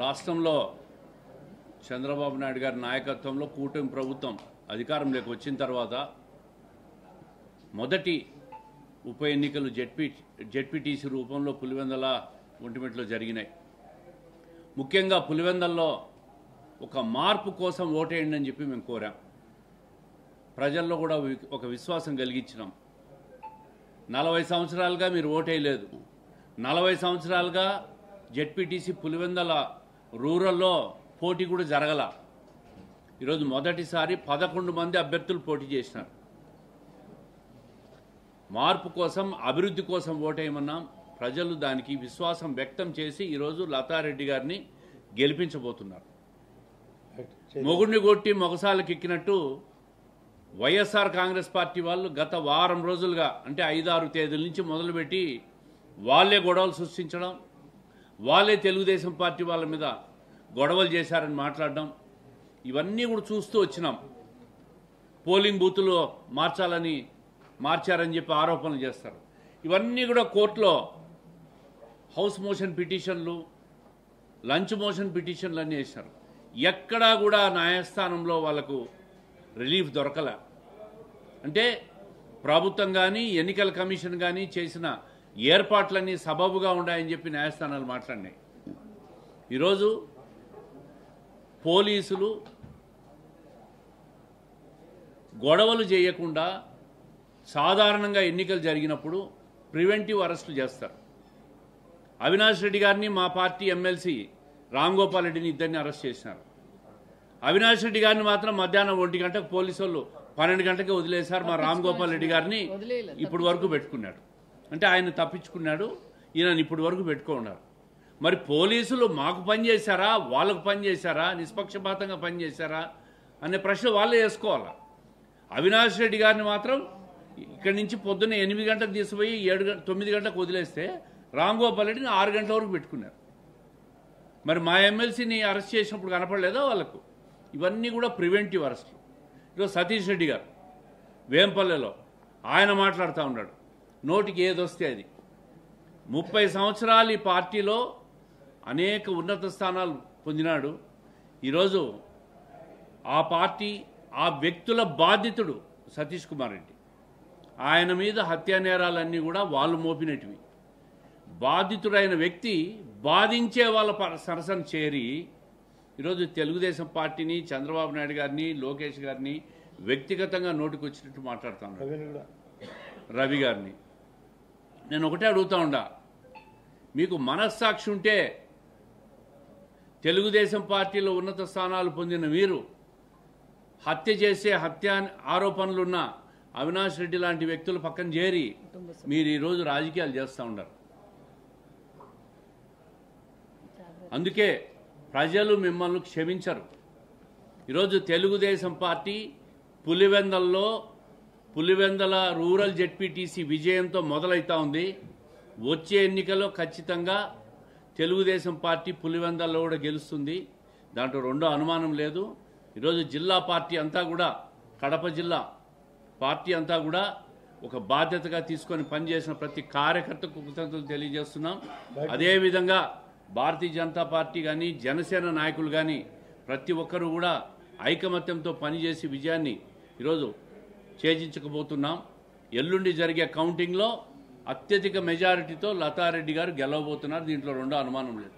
రాష్ట్రంలో చంద్రబాబు నాయుడు గారి నాయకత్వంలో కూటమి ప్రభుత్వం అధికారంలోకి వచ్చిన తర్వాత మొదటి ఉప ఎన్నికలు జెడ్పీటీసీ రూపంలో పులివెందల ఒంటిమిట్టలో జరిగినాయి. ముఖ్యంగా పులివెందల్లో ఒక మార్పు కోసం ఓటేయండి అని చెప్పి మేము కోరాం. ప్రజల్లో కూడా ఒక విశ్వాసం కలిగించినాం. 40 సంవత్సరాలుగా మీరు ఓటేయలేదు. 40 సంవత్సరాలుగా జెడ్పీటీసీ పులివెందల రూరల్లో పోటీ కూడా జరగల. ఈరోజు మొదటిసారి 11 మంది అభ్యర్థులు పోటీ చేసినారు. మార్పు కోసం, అభివృద్ధి కోసం ఓటేయమన్నాం. ప్రజలు దానికి విశ్వాసం వ్యక్తం చేసి ఈరోజు లతారెడ్డి గారిని గెలిపించబోతున్నారు. మొగుడిని కొట్టి మొగసాలకు ఎక్కినట్టు వైఎస్ఆర్ కాంగ్రెస్ పార్టీ వాళ్ళు గత వారం రోజులుగా, అంటే 5-6 తేదీల నుంచి మొదలుపెట్టి వాళ్ళే గొడవలు సృష్టించడం, వాళ్ళే తెలుగుదేశం పార్టీ వాళ్ళ మీద గొడవలు చేశారని మాట్లాడడం, ఇవన్నీ కూడా చూస్తూ వచ్చినాం. పోలింగ్ బూతులు మార్చారని చెప్పి ఆరోపణలు చేస్తారు. ఇవన్నీ కూడా కోర్టులో హౌస్ మోషన్ పిటిషన్లు, లంచ్ మోషన్ పిటిషన్లు అన్నీ వేశారు. ఎక్కడా కూడా న్యాయస్థానంలో వాళ్లకు రిలీఫ్ దొరకల. అంటే ప్రభుత్వం కానీ, ఎన్నికల కమిషన్ కానీ చేసిన ఏర్పాట్లన్నీ సబబుగా ఉన్నాయని చెప్పి న్యాయస్థానాలు మాట్లాడినాయి. ఈరోజు పోలీసులు గొడవలు చేయకుండా సాధారణంగా ఎన్నికలు జరిగినప్పుడు ప్రివెంటివ్ అరెస్టులు చేస్తారు. అవినాష్ రెడ్డి గారిని, మా పార్టీ ఎమ్మెల్సీ రామ్ గోపాల్ రెడ్డిని ఇద్దరిని అరెస్ట్ చేసినారు. అవినాష్ రెడ్డి గారిని మాత్రం మధ్యాహ్నం 1 గంటకు పోలీసు వాళ్ళు 12 గంటకే వదిలేశారు. మా రామ్ గోపాల్ రెడ్డి గారిని ఇప్పటి వరకు పెట్టుకున్నాడు. అంటే ఆయన తప్పించుకున్నాడు, ఈయన ఇప్పటి వరకు పెట్టుకున్నారు. మరి పోలీసులు మాకు పని చేశారా, వాళ్ళకు పని చేశారా, నిష్పక్షపాతంగా పని చేశారా అనే ప్రశ్న వాళ్ళే వేసుకోవాలి. అవినాష్ రెడ్డి గారిని మాత్రం ఇక్కడి నుంచి పొద్దున్న 8 గంటలకు తీసుకుపోయి 9 గంటలకు వదిలేస్తే రామ్ గోపాల్ రెడ్డిని 6 గంటల వరకు పెట్టుకున్నారు. మరి మా ఎమ్మెల్సీని అరెస్ట్ చేసినప్పుడు కనపడలేదా వాళ్ళకు? ఇవన్నీ కూడా ప్రివెంటివ్ అరెస్టులు. ఈరోజు సతీష్ రెడ్డి గారు వేంపల్లెలో ఆయన మాట్లాడుతూ ఉన్నాడు, నోటికి ఏదొస్తే అది. 30 సంవత్సరాలు ఈ పార్టీలో అనేక ఉన్నత స్థానాలు పొందినాడు. ఈరోజు ఆ పార్టీ, ఆ వ్యక్తుల బాధితుడు సతీష్ కుమార్ రెడ్డి. ఆయన మీద హత్యా నేరాలన్నీ కూడా వాళ్ళు మోపినటివి. బాధితుడైన వ్యక్తి బాధించే వాళ్ళ సరసన చేరి ఈరోజు తెలుగుదేశం పార్టీని, చంద్రబాబు నాయుడు గారిని, లోకేష్ గారిని వ్యక్తిగతంగా నోటికి వచ్చినట్టు మాట్లాడుతున్నాడు. రవి గారిని నేను ఒకటే అడుగుతా ఉండా, మీకు మనస్సాక్షి ఉంటే తెలుగుదేశం పార్టీలో ఉన్నత స్థానాలు పొందిన మీరు హత్య ఆరోపణలున్న అవినాష్ రెడ్డి లాంటి వ్యక్తులు పక్కన చేరి మీరు ఈరోజు రాజకీయాలు చేస్తూ ఉన్నారు. అందుకే ప్రజలు మిమ్మల్ని క్షమించరు. ఈరోజు Telugu Desam party Pulivendula rural ZPTC విజయంతో మొదలవుతా ఉంది. వచ్చే ఎన్నికల్లో ఖచ్చితంగా తెలుగుదేశం పార్టీ పులివెందల్లో కూడా గెలుస్తుంది. దాంట్లో రెండో అనుమానం లేదు. ఈరోజు జిల్లా పార్టీ అంతా కూడా, కడప జిల్లా పార్టీ అంతా కూడా ఒక బాధ్యతగా తీసుకొని పనిచేసిన ప్రతి కార్యకర్తకు కృతజ్ఞతలు తెలియజేస్తున్నాం. అదేవిధంగా భారతీయ జనతా పార్టీ కానీ, జనసేన నాయకులు కానీ ప్రతి ఒక్కరూ కూడా ఐకమత్యంతో పనిచేసి విజయాన్ని ఈరోజు చేజించకపోతున్నాం. ఎల్లుండి జరిగే కౌంటింగ్లో అత్యధిక మెజారిటీతో లతారెడ్డి గారు గెలవబోతున్నారు. దీంట్లో రెండో అనుమానం లేదు.